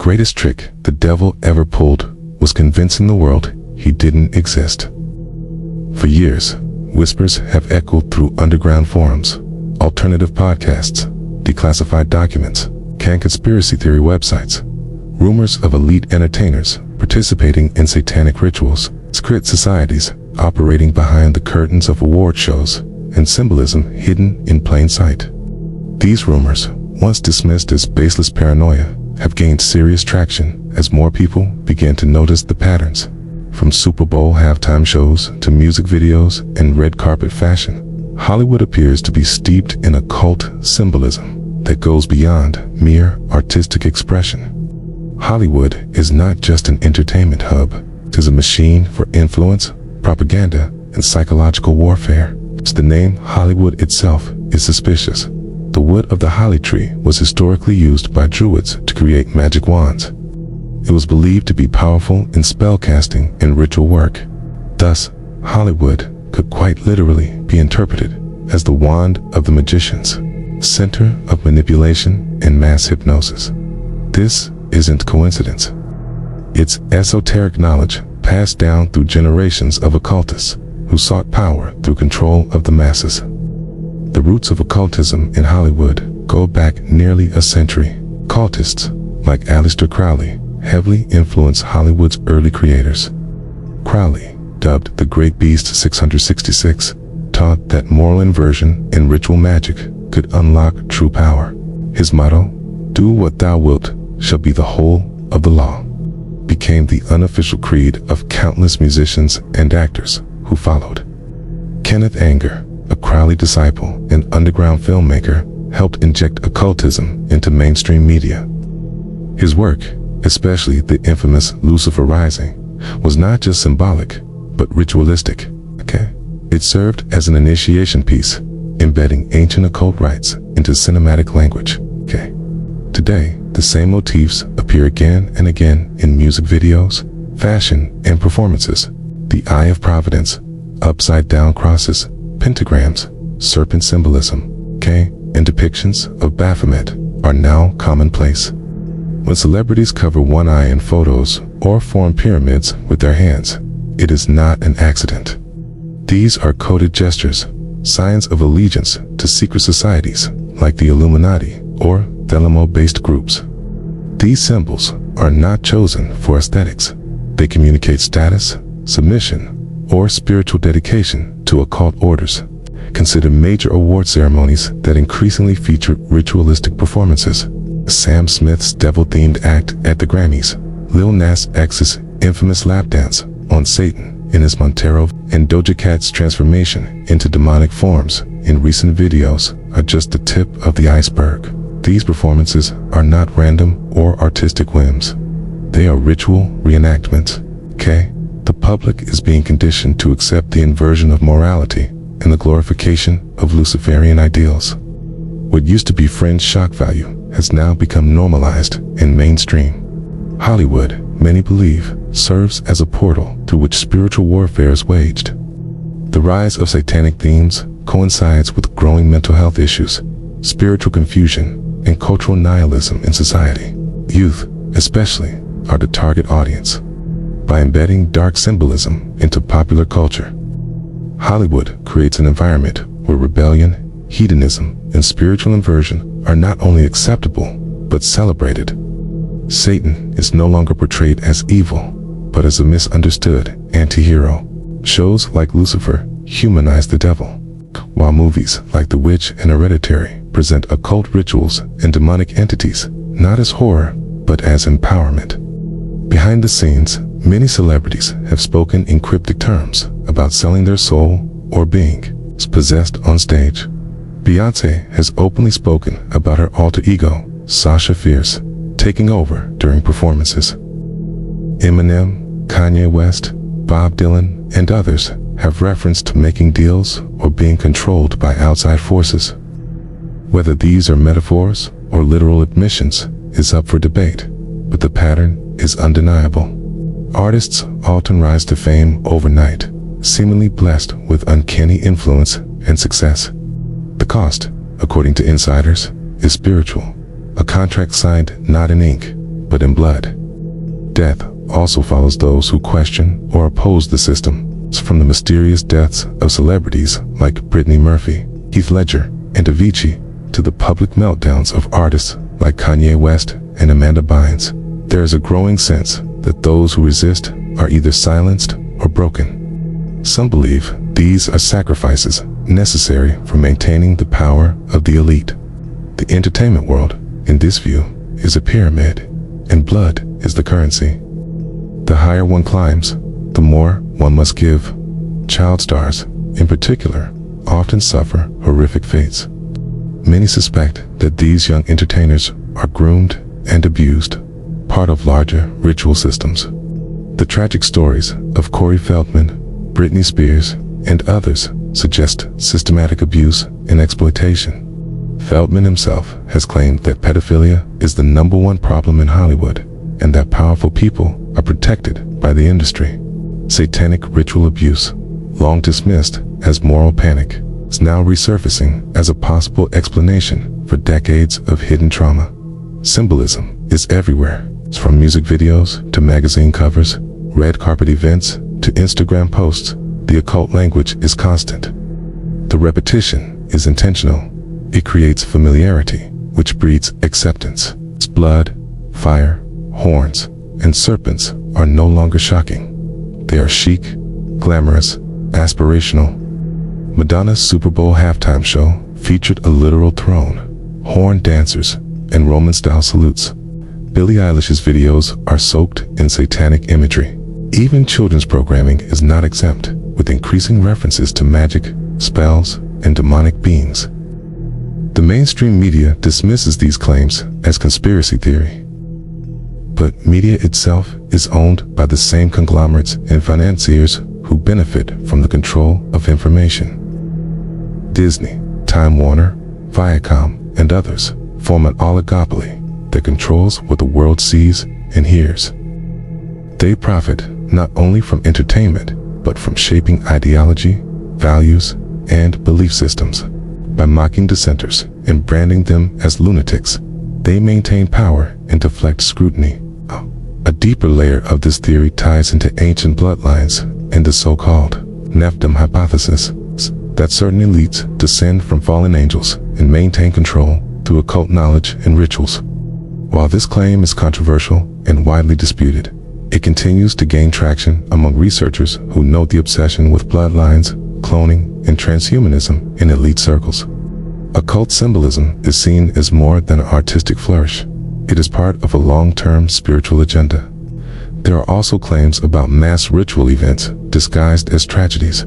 greatest trick the devil ever pulled was convincing the world he didn't exist. For years, whispers have echoed through underground forums, alternative podcasts, declassified documents, conspiracy theory websites, rumors of elite entertainers participating in satanic rituals, secret societies operating behind the curtains of award shows, and symbolism hidden in plain sight. These rumors, once dismissed as baseless paranoia, have gained serious traction as more people begin to notice the patterns. From Super Bowl halftime shows to music videos and red carpet fashion, Hollywood appears to be steeped in occult symbolism that goes beyond mere artistic expression. Hollywood is not just an entertainment hub, it is a machine for influence, propaganda, and psychological warfare. The name Hollywood itself is suspicious. The wood of the holly tree was historically used by Druids to create magic wands. It was believed to be powerful in spellcasting and ritual work. Thus, Hollywood could quite literally be interpreted as the wand of the magicians, center of manipulation and mass hypnosis. This isn't coincidence. It's esoteric knowledge passed down through generations of occultists who sought power through control of the masses. The roots of occultism in Hollywood go back nearly a century. Cultists like Aleister Crowley heavily influenced Hollywood's early creators. Crowley, dubbed the Great Beast 666, taught that moral inversion and ritual magic could unlock true power. His motto, "Do what thou wilt shall be the whole of the law," became the unofficial creed of countless musicians and actors who followed. Kenneth Anger, a Crowley disciple and underground filmmaker, helped inject occultism into mainstream media. His work, especially the infamous Lucifer Rising, was not just symbolic, but ritualistic. It served as an initiation piece, embedding ancient occult rites into cinematic language. Today, the same motifs appear again and again in music videos, fashion, and performances. The Eye of Providence, upside-down crosses, pentagrams, serpent symbolism, and depictions of Baphomet are now commonplace. When celebrities cover one eye in photos or form pyramids with their hands, it is not an accident. These are coded gestures, signs of allegiance to secret societies like the Illuminati or Thelemo-based groups. These symbols are not chosen for aesthetics. They communicate status, submission, or spiritual dedication to occult orders. Consider major award ceremonies that increasingly feature ritualistic performances. Sam Smith's devil-themed act at the Grammys, Lil Nas X's infamous lap dance on Satan in his Montero, and Doja Cat's transformation into demonic forms in recent videos are just the tip of the iceberg. These performances are not random or artistic whims. They are ritual reenactments. The public is being conditioned to accept the inversion of morality and the glorification of Luciferian ideals. What used to be fringe shock value has now become normalized and mainstream. Hollywood, many believe, serves as a portal through which spiritual warfare is waged. The rise of satanic themes coincides with growing mental health issues, spiritual confusion, and cultural nihilism in society. Youth, especially, are the target audience. By embedding dark symbolism into popular culture, Hollywood creates an environment where rebellion, hedonism, and spiritual inversion are not only acceptable, but celebrated. Satan is no longer portrayed as evil, but as a misunderstood anti-hero. Shows like Lucifer humanize the devil, while movies like The Witch and Hereditary present occult rituals and demonic entities, not as horror, but as empowerment. Behind the scenes, many celebrities have spoken in cryptic terms about selling their soul or being possessed on stage. Beyoncé has openly spoken about her alter ego, Sasha Fierce, taking over during performances. Eminem, Kanye West, Bob Dylan, and others have referenced making deals or being controlled by outside forces. Whether these are metaphors or literal admissions is up for debate, but the pattern is undeniable. Artists often rise to fame overnight, seemingly blessed with uncanny influence and success. The cost, according to insiders, is spiritual, a contract signed not in ink, but in blood. Death also follows those who question or oppose the system, from the mysterious deaths of celebrities like Brittany Murphy, Heath Ledger, and Avicii, to the public meltdowns of artists like Kanye West and Amanda Bynes. There is a growing sense that those who resist are either silenced or broken. Some believe these are sacrifices necessary for maintaining the power of the elite. The entertainment world, in this view, is a pyramid, and blood is the currency. The higher one climbs, the more one must give. Child stars, in particular, often suffer horrific fates. Many suspect that these young entertainers are groomed and abused, part of larger ritual systems. The tragic stories of Corey Feldman, Britney Spears, and others suggest systematic abuse and exploitation. Feldman himself has claimed that pedophilia is the #1 problem in Hollywood, and that powerful people are protected by the industry. Satanic ritual abuse, long dismissed as moral panic, is now resurfacing as a possible explanation for decades of hidden trauma. Symbolism is everywhere, from music videos to magazine covers, red carpet events to Instagram posts. The occult language is constant. The repetition is intentional. It creates familiarity, which breeds acceptance. Blood, fire, horns, and serpents are no longer shocking. They are chic, glamorous, aspirational. Madonna's Super Bowl halftime show featured a literal throne, horn dancers, and Roman-style salutes. Billie Eilish's videos are soaked in satanic imagery. Even children's programming is not exempt, with increasing references to magic, spells, and demonic beings. The mainstream media dismisses these claims as conspiracy theory. But media itself is owned by the same conglomerates and financiers who benefit from the control of information. Disney, Time Warner, Viacom, and others form an oligopoly that controls what the world sees and hears. They profit not only from entertainment, but from shaping ideology, values, and belief systems. By mocking dissenters and branding them as lunatics, they maintain power and deflect scrutiny. A deeper layer of this theory ties into ancient bloodlines and the so-called Nephilim hypothesis that certain elites descend from fallen angels and maintain control through occult knowledge and rituals. While this claim is controversial and widely disputed, it continues to gain traction among researchers who note the obsession with bloodlines, cloning, and transhumanism in elite circles. Occult symbolism is seen as more than an artistic flourish. It is part of a long-term spiritual agenda. There are also claims about mass ritual events disguised as tragedies.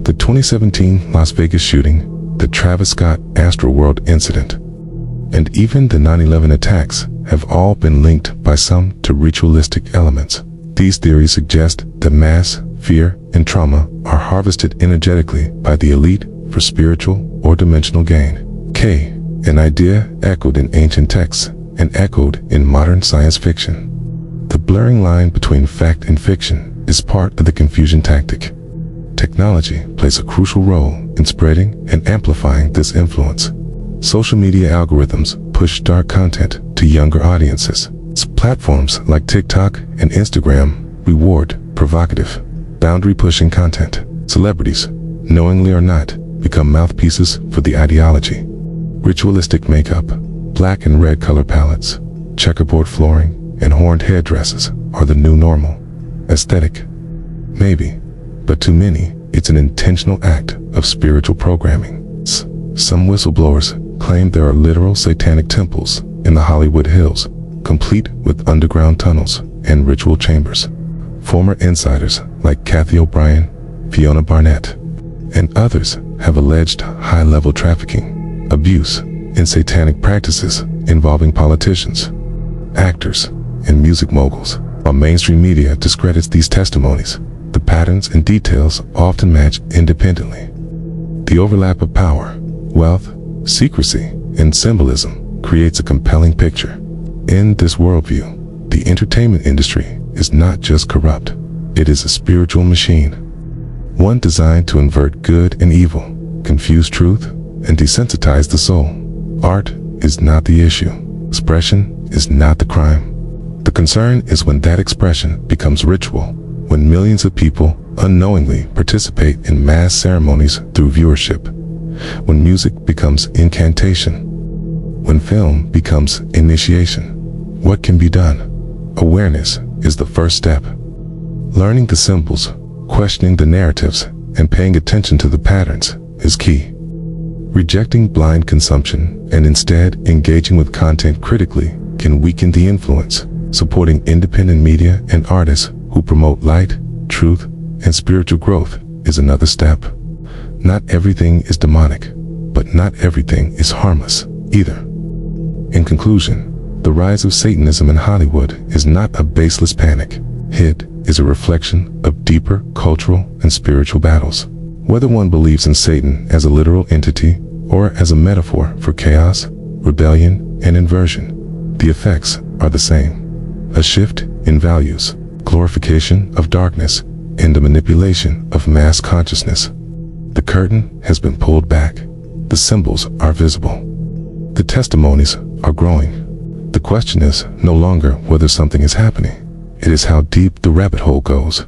The 2017 Las Vegas shooting, the Travis Scott Astroworld incident, and even the 9/11 attacks have all been linked by some to ritualistic elements. These theories suggest that mass, fear, and trauma are harvested energetically by the elite for spiritual or dimensional gain. An idea echoed in ancient texts and echoed in modern science fiction. The blurring line between fact and fiction is part of the confusion tactic. Technology plays a crucial role in spreading and amplifying this influence. Social media algorithms push dark content to younger audiences. Platforms like TikTok and Instagram reward provocative, boundary-pushing content. Celebrities, knowingly or not, become mouthpieces for the ideology. Ritualistic makeup, black and red color palettes, checkerboard flooring, and horned headdresses are the new normal. Aesthetic? Maybe, but to many, it's an intentional act of spiritual programming. Some whistleblowers claim there are literal satanic temples in the Hollywood Hills, complete with underground tunnels and ritual chambers. Former insiders like Kathy O'Brien, Fiona Barnett, and others have alleged high-level trafficking, abuse, and satanic practices involving politicians, actors, and music moguls. While mainstream media discredits these testimonies, the patterns and details often match independently. The overlap of power, wealth, secrecy, and symbolism creates a compelling picture. In this worldview, the entertainment industry is not just corrupt, it is a spiritual machine. One designed to invert good and evil, confuse truth, and desensitize the soul. Art is not the issue. Expression is not the crime. The concern is when that expression becomes ritual, when millions of people unknowingly participate in mass ceremonies through viewership, when music becomes incantation, when film becomes initiation. What can be done? Awareness is the first step. Learning the symbols, questioning the narratives, and paying attention to the patterns is key. Rejecting blind consumption and instead engaging with content critically can weaken the influence. Supporting independent media and artists who promote light, truth, and spiritual growth is another step. Not everything is demonic, but not everything is harmless either. In conclusion, the rise of Satanism in Hollywood is not a baseless panic. It is a reflection of deeper cultural and spiritual battles. Whether one believes in Satan as a literal entity or as a metaphor for chaos, rebellion, and inversion, the effects are the same. A shift in values, glorification of darkness, and the manipulation of mass consciousness. The curtain has been pulled back. The symbols are visible. The testimonies are growing. The question is no longer whether something is happening. It is how deep the rabbit hole goes.